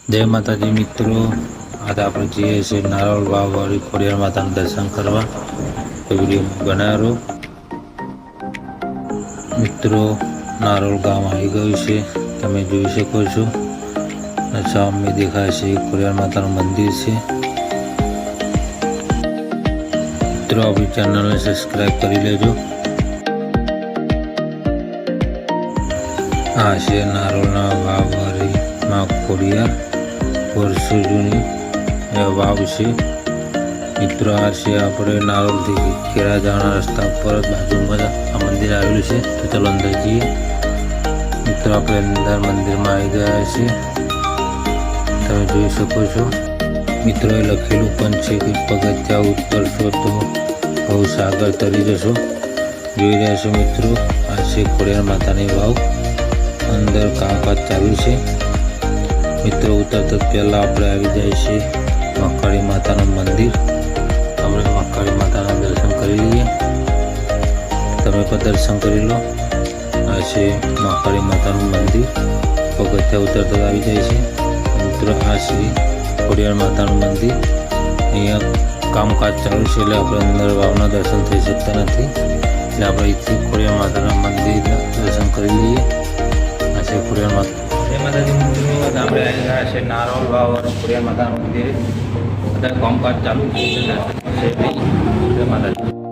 जय माताजी मित्रों, आज आप जीए नारोल वाव वाली खोडियार माता दर्शन करवा तो वीडियो बना रहो। मित्रों नारोल गाम आई गयु है, तमे जोई शको छो। सामे देखाय छे खोडियार माता मंदिर है। मित्रों अपनी चैनल ने सब्सक्राइब कर लेजो। आ है नारोलना वाव वाली माँ खोडियार वर्षो जूनी वाव है। मित्रों आ अपने नारोल थी केरा जाना रस्ता पर बाजू में आ मंदिर आवेलू है, तो चलो अंदर जाइए। मित्रों अपने अंदर मंदिर में आई गया है, तमे जोई शको छो। मित्रों लखेलू पण छे कि पगथिया उतरशो तो भवसागर तरी जशो। जोई रह्या छो मित्रों, आ छे खोडियार मातानी वाव। अंदर कामकाज चालू है। मित्रों उतरता पहला अपने आई जाए मक्काड़ी माता मंदिर। अपने मक्काड़ी माता दर्शन कर लीए, तमे पर दर्शन कर लो। आ मक्काड़ी माता मंदिर पगथिया उतरता आई जाए। मित्रों आ खोडियार माता मंदिर। अँ कामकाज चालू है એટલે આપણે અંદર વાવના દર્શન થઈ શકતા નથી, એટલે આપણે અહીંથી ખોડિયાર માતાના મંદિર દર્શન કરી લઈએ। આ છે ખોડિયાર માતા। जय माताजी मित्रों, આપણે આવી ગયા છે નારોલ વાવ ખોડિયાર માતા મંદિરે। અત્યારે કામકાજ ચાલુ છે, જય માતાજી।